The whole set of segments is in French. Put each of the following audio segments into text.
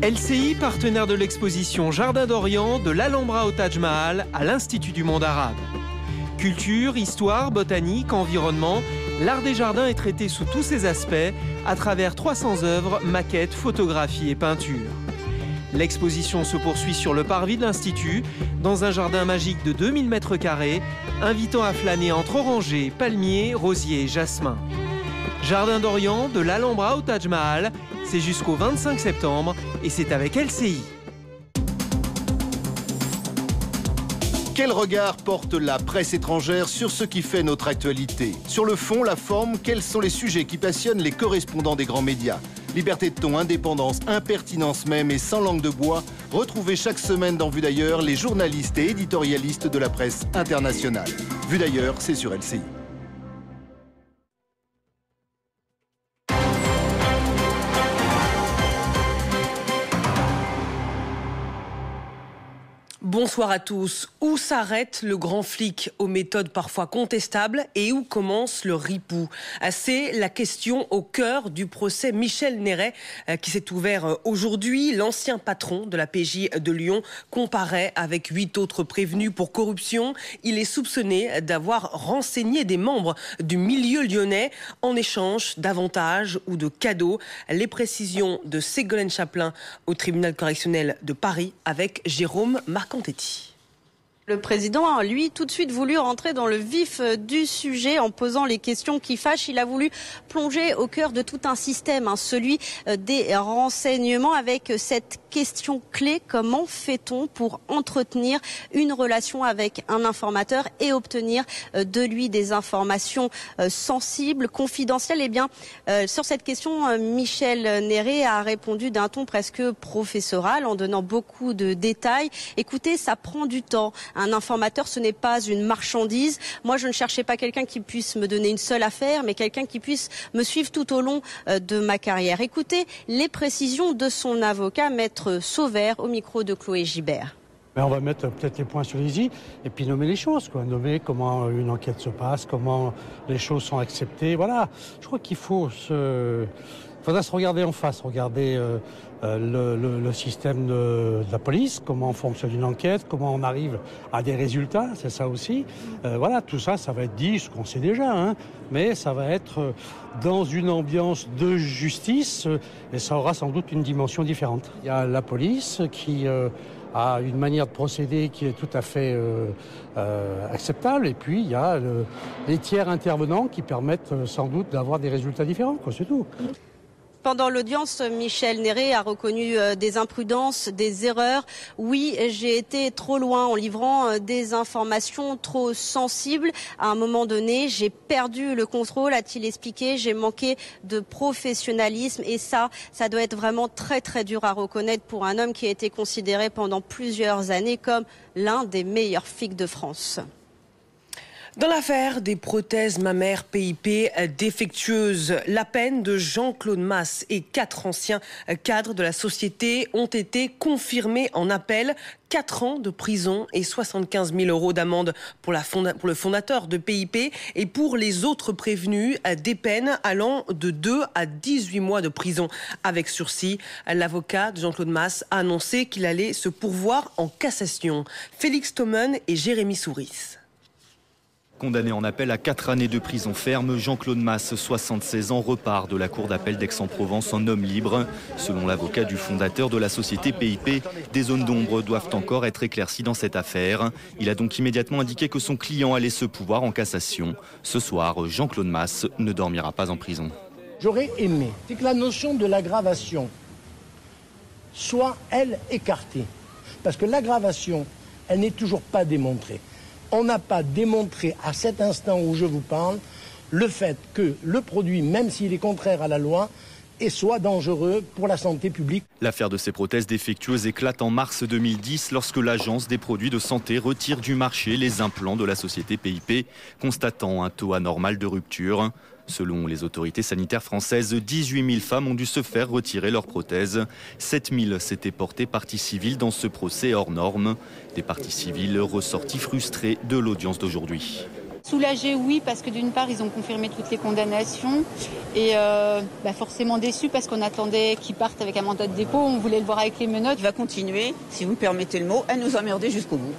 LCI, partenaire de l'exposition Jardin d'Orient de l'Alhambra au Taj Mahal à l'Institut du monde arabe. Culture, histoire, botanique, environnement, l'art des jardins est traité sous tous ses aspects à travers 300 œuvres, maquettes, photographies et peintures. L'exposition se poursuit sur le parvis de l'Institut, dans un jardin magique de 2000 m², invitant à flâner entre orangers, palmiers, rosiers et jasmins. Jardin d'Orient de l'Alhambra au Taj Mahal, c'est jusqu'au 25 septembre et c'est avec LCI. Quel regard porte la presse étrangère sur ce qui fait notre actualité? Sur le fond, la forme, quels sont les sujets qui passionnent les correspondants des grands médias? Liberté de ton, indépendance, impertinence même et sans langue de bois, retrouvez chaque semaine dans Vue d'ailleurs les journalistes et éditorialistes de la presse internationale. Vue d'ailleurs, c'est sur LCI. Bonsoir à tous. Où s'arrête le grand flic aux méthodes parfois contestables et où commence le ripou? C'est la question au cœur du procès Michel Néret qui s'est ouvert aujourd'hui. L'ancien patron de la PJ de Lyon comparaît avec 8 autres prévenus pour corruption. Il est soupçonné d'avoir renseigné des membres du milieu lyonnais en échange d'avantages ou de cadeaux. Les précisions de Ségolène Chaplin au tribunal correctionnel de Paris avec Jérôme Marcantetti. Le président a, lui, tout de suite voulu rentrer dans le vif du sujet en posant les questions qui fâchent. Il a voulu plonger au cœur de tout un système, celui des renseignements, avec cette question clé: comment fait-on pour entretenir une relation avec un informateur et obtenir de lui des informations sensibles, confidentielles? Eh bien, sur cette question, Michel Néret a répondu d'un ton presque professoral en donnant beaucoup de détails. Écoutez, ça prend du temps. Un informateur, ce n'est pas une marchandise. Moi, je ne cherchais pas quelqu'un qui puisse me donner une seule affaire, mais quelqu'un qui puisse me suivre tout au long de ma carrière. Écoutez les précisions de son avocat, Maître Sauvert, au micro de Chloé Gibert. Mais on va mettre peut-être les points sur les i et puis nommer les choses, quoi. Nommer comment une enquête se passe, comment les choses sont acceptées. Voilà. Je crois qu'il faudra se regarder en face, regarder le système de la police, comment fonctionne une enquête, comment on arrive à des résultats, c'est ça aussi. Voilà, tout ça, ça va être dit, ce qu'on sait déjà, mais ça va être dans une ambiance de justice et ça aura sans doute une dimension différente. Il y a la police qui a une manière de procéder qui est tout à fait acceptable, et puis il y a les tiers intervenants qui permettent sans doute d'avoir des résultats différents, quoi, c'est tout. Pendant l'audience, Michel Néret a reconnu des imprudences, des erreurs. Oui, j'ai été trop loin en livrant des informations trop sensibles. À un moment donné, j'ai perdu le contrôle, a-t-il expliqué. J'ai manqué de professionnalisme et ça doit être vraiment très très dur à reconnaître pour un homme qui a été considéré pendant plusieurs années comme l'un des meilleurs flics de France. Dans l'affaire des prothèses mammaires PIP défectueuses, la peine de Jean-Claude Masse et 4 anciens cadres de la société ont été confirmées en appel. 4 ans de prison et 75 000 € d'amende pour le fondateur de PIP et pour les autres prévenus, des peines allant de 2 à 18 mois de prison avec sursis. L'avocat de Jean-Claude Masse a annoncé qu'il allait se pourvoir en cassation. Félix Thomen et Jérémy Souris. Condamné en appel à 4 années de prison ferme, Jean-Claude Masse, 76 ans, repart de la cour d'appel d'Aix-en-Provence en homme libre. Selon l'avocat du fondateur de la société PIP, des zones d'ombre doivent encore être éclaircies dans cette affaire. Il a donc immédiatement indiqué que son client allait se pourvoir en cassation. Ce soir, Jean-Claude Masse ne dormira pas en prison. J'aurais aimé que la notion de l'aggravation soit, elle, écartée. Parce que l'aggravation, elle n'est toujours pas démontrée. On n'a pas démontré à cet instant où je vous parle le fait que le produit, même s'il est contraire à la loi, soit dangereux pour la santé publique. L'affaire de ces prothèses défectueuses éclate en mars 2010 lorsque l'Agence des produits de santé retire du marché les implants de la société PIP, constatant un taux anormal de rupture. Selon les autorités sanitaires françaises, 18 000 femmes ont dû se faire retirer leurs prothèses. 7 000 s'étaient portées partie civile dans ce procès hors norme. Des parties civiles ressorties frustrées de l'audience d'aujourd'hui. Soulagé, oui, parce que d'une part, ils ont confirmé toutes les condamnations et forcément déçu parce qu'on attendait qu'ils partent avec un mandat de dépôt, on voulait le voir avec les menottes. Il va continuer, si vous me permettez le mot, à nous emmerder jusqu'au bout.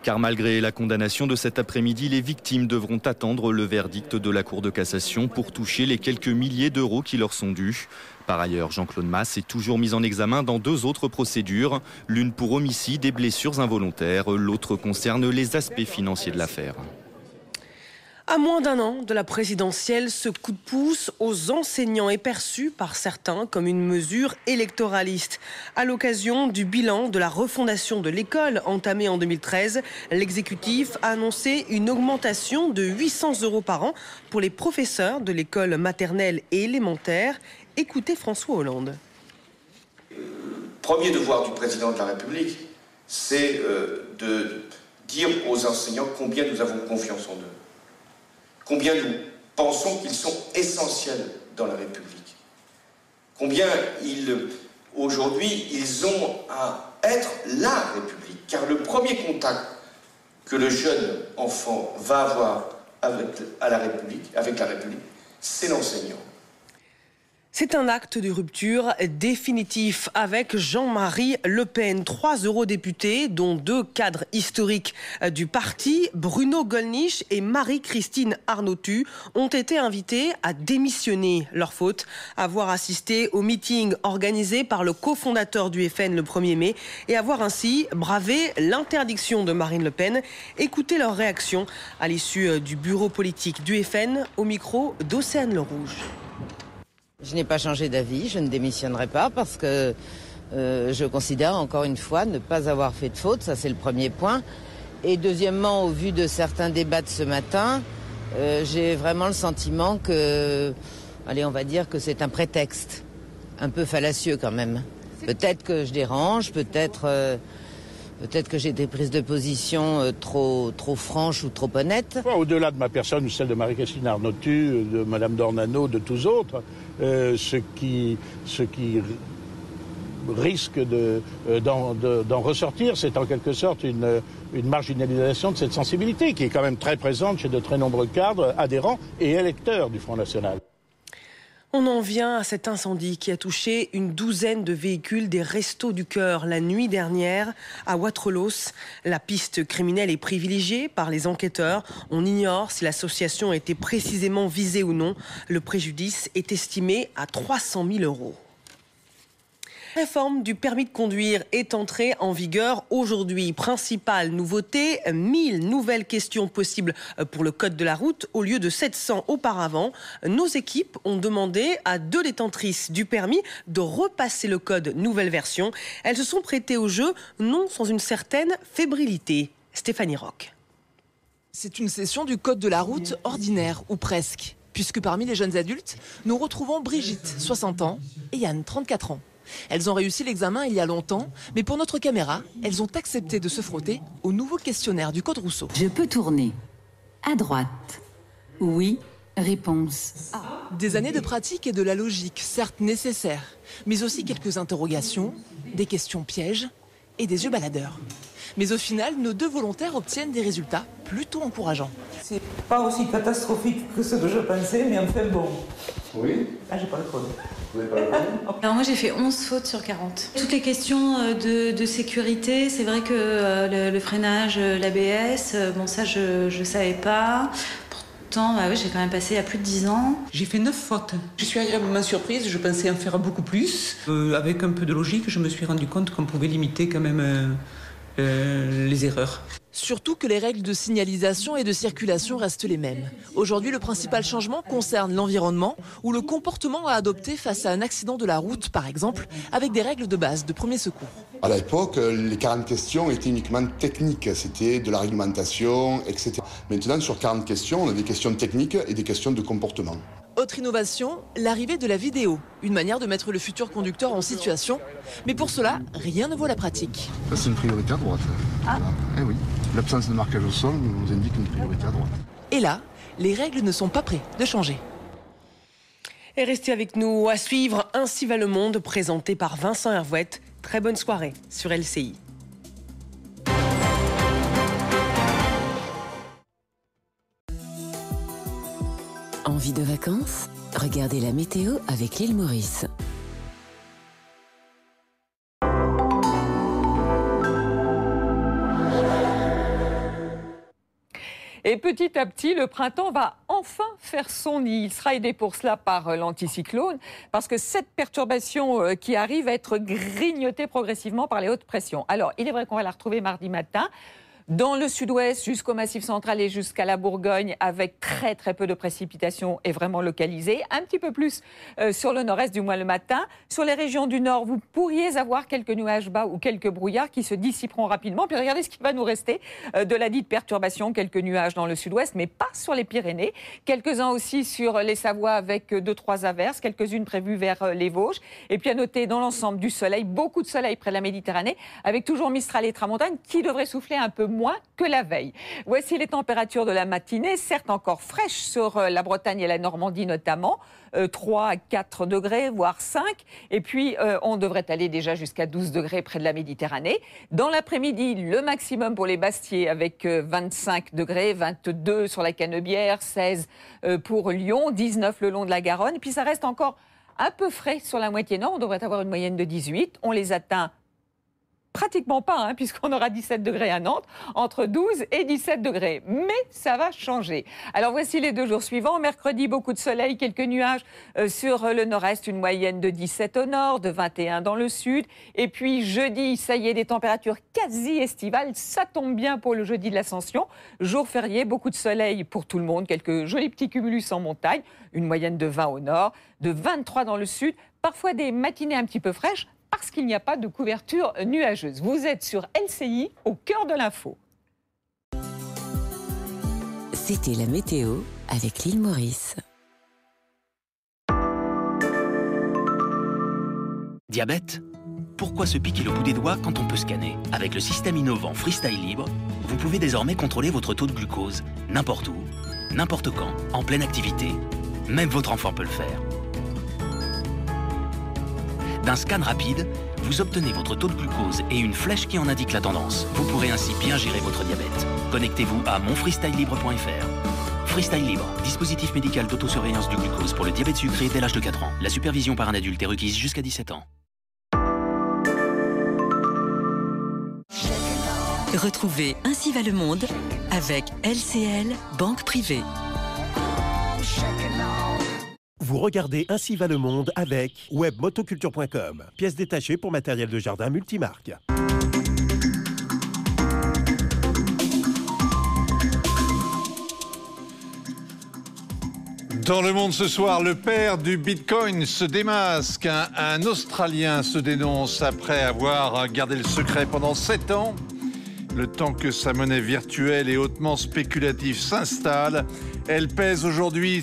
Car malgré la condamnation de cet après-midi, les victimes devront attendre le verdict de la Cour de cassation pour toucher les quelques milliers d'euros qui leur sont dus. Par ailleurs, Jean-Claude Masse est toujours mis en examen dans 2 autres procédures, l'une pour homicide et blessures involontaires, l'autre concerne les aspects financiers de l'affaire. À moins d'1 an de la présidentielle, ce coup de pouce aux enseignants est perçu par certains comme une mesure électoraliste. À l'occasion du bilan de la refondation de l'école entamée en 2013, l'exécutif a annoncé une augmentation de 800 € par an pour les professeurs de l'école maternelle et élémentaire. Écoutez François Hollande. Premier devoir du président de la République, c'est de dire aux enseignants combien nous avons confiance en eux. Combien nous pensons qu'ils sont essentiels dans la République. Combien aujourd'hui, ils ont à être la République. Car le premier contact que le jeune enfant va avoir avec la République, c'est l'enseignant. C'est un acte de rupture définitif avec Jean-Marie Le Pen. 3 eurodéputés, dont 2 cadres historiques du parti, Bruno Gollnisch et Marie-Christine Arnautu, ont été invités à démissionner. Leur faute, avoir assisté au meeting organisé par le cofondateur du FN le 1er mai et avoir ainsi bravé l'interdiction de Marine Le Pen. Écoutez leur réaction à l'issue du bureau politique du FN au micro d'Océane Le Rouge. Je n'ai pas changé d'avis, je ne démissionnerai pas parce que je considère encore une fois ne pas avoir fait de faute, ça c'est le premier point. Et deuxièmement, au vu de certains débats de ce matin, j'ai vraiment le sentiment que, on va dire que c'est un prétexte, un peu fallacieux quand même. Peut-être que je dérange, peut-être que j'ai des prises de position trop franches ou trop honnêtes. Au-delà de ma personne ou celle de Marie-Christine Arnautu, de Madame Dornano, de tous autres, ce qui risque d'en ressortir, c'est en quelque sorte une marginalisation de cette sensibilité qui est quand même très présente chez de très nombreux cadres, adhérents et électeurs du Front National. On en vient à cet incendie qui a touché une 12aine de véhicules des Restos du Cœur la nuit dernière à Wattrelos. La piste criminelle est privilégiée par les enquêteurs. On ignore si l'association a été précisément visée ou non. Le préjudice est estimé à 300 000 €. La réforme du permis de conduire est entrée en vigueur aujourd'hui. Principale nouveauté, 1000 nouvelles questions possibles pour le code de la route au lieu de 700 auparavant. Nos équipes ont demandé à 2 détentrices du permis de repasser le code nouvelle version. Elles se sont prêtées au jeu, non sans une certaine fébrilité. Stéphanie Roch. C'est une session du code de la route ordinaire, ou presque. Puisque parmi les jeunes adultes, nous retrouvons Brigitte, 60 ans, et Yann, 34 ans. Elles ont réussi l'examen il y a longtemps, mais pour notre caméra, elles ont accepté de se frotter au nouveau questionnaire du Code Rousseau. Je peux tourner à droite. Oui, réponse A. Des années de pratique et de la logique, certes nécessaires, mais aussi quelques interrogations, des questions pièges et des yeux baladeurs. Mais au final, nos 2 volontaires obtiennent des résultats plutôt encourageants. C'est pas aussi catastrophique que ce que je pensais, mais enfin bon. Oui. Ah, j'ai pas le code. Vous n'avez pas le code ? Alors moi j'ai fait 11 fautes sur 40. Toutes les questions de sécurité, c'est vrai que le freinage, l'ABS, bon ça je savais pas. Pourtant, oui, j'ai quand même passé il y a plus de 10 ans. J'ai fait 9 fautes. Je suis agréablement surprise, je pensais en faire beaucoup plus. Avec un peu de logique, je me suis rendu compte qu'on pouvait limiter quand même les erreurs. Surtout que les règles de signalisation et de circulation restent les mêmes. Aujourd'hui, le principal changement concerne l'environnement ou le comportement à adopter face à un accident de la route, par exemple, avec des règles de base de premier secours. À l'époque, les 40 questions étaient uniquement techniques, c'était de la réglementation, etc. Maintenant, sur 40 questions, on a des questions techniques et des questions de comportement. Autre innovation, l'arrivée de la vidéo. Une manière de mettre le futur conducteur en situation. Mais pour cela, rien ne vaut la pratique. Ça, c'est une priorité à droite. Ah. Voilà. Eh oui, l'absence de marquage au sol nous indique une priorité à droite. Et là, les règles ne sont pas prêtes de changer. Et restez avec nous à suivre Ainsi va le monde, présenté par Vincent Hervouette. Très bonne soirée sur LCI. Envie de vacances? Regardez la météo avec l'île Maurice. Et petit à petit, le printemps va enfin faire son nid. Il sera aidé pour cela par l'anticyclone, parce que cette perturbation qui arrive va être grignotée progressivement par les hautes pressions. Alors, il est vrai qu'on va la retrouver mardi matin, dans le sud-ouest jusqu'au Massif central et jusqu'à la Bourgogne, avec très très peu de précipitations et vraiment localisées. Un petit peu plus sur le nord-est, du moins le matin. Sur les régions du nord, vous pourriez avoir quelques nuages bas ou quelques brouillards qui se dissiperont rapidement. Puis regardez ce qui va nous rester de la dite perturbation. Quelques nuages dans le sud-ouest, mais pas sur les Pyrénées. Quelques-uns aussi sur les Savoies avec 2-3 averses, quelques-unes prévues vers les Vosges. Et puis à noter dans l'ensemble du soleil, beaucoup de soleil près de la Méditerranée, avec toujours Mistral et Tramontane qui devraient souffler un peu moins que la veille. Voici les températures de la matinée, certes encore fraîches sur la Bretagne et la Normandie notamment, 3 à 4 degrés, voire 5. Et puis, on devrait aller déjà jusqu'à 12 degrés près de la Méditerranée. Dans l'après-midi, le maximum pour les Bastiers avec 25 degrés, 22 sur la Canebière, 16 pour Lyon, 19 le long de la Garonne. Et puis, ça reste encore un peu frais sur la moitié nord. On devrait avoir une moyenne de 18. On les atteint pratiquement pas, puisqu'on aura 17 degrés à Nantes, entre 12 et 17 degrés. Mais ça va changer. Alors voici les 2 jours suivants. Mercredi, beaucoup de soleil, quelques nuages sur le nord-est, une moyenne de 17 au nord, de 21 dans le sud. Et puis jeudi, ça y est, des températures quasi estivales. Ça tombe bien pour le jeudi de l'Ascension. Jour férié, beaucoup de soleil pour tout le monde. Quelques jolis petits cumulus en montagne. Une moyenne de 20 au nord, de 23 dans le sud. Parfois des matinées un petit peu fraîches, parce qu'il n'y a pas de couverture nuageuse. Vous êtes sur LCI, au cœur de l'info. C'était la météo avec l'île Maurice. Diabète? Pourquoi se piquer le bout des doigts quand on peut scanner? Avec le système innovant Freestyle Libre, vous pouvez désormais contrôler votre taux de glucose, n'importe où, n'importe quand, en pleine activité. Même votre enfant peut le faire. D'un scan rapide, vous obtenez votre taux de glucose et une flèche qui en indique la tendance. Vous pourrez ainsi bien gérer votre diabète. Connectez-vous à monfreestylelibre.fr. Freestyle Libre, dispositif médical d'autosurveillance du glucose pour le diabète sucré dès l'âge de 4 ans. La supervision par un adulte est requise jusqu'à 17 ans. Retrouvez Ainsi va le monde avec LCL, banque privée. Vous regardez Ainsi va le monde avec webmotoculture.com, pièces détachées pour matériel de jardin multimarque. Dans le monde ce soir, le père du Bitcoin se démasque. Un Australien se dénonce après avoir gardé le secret pendant 7 ans. Le temps que sa monnaie virtuelle et hautement spéculative s'installe, elle pèse aujourd'hui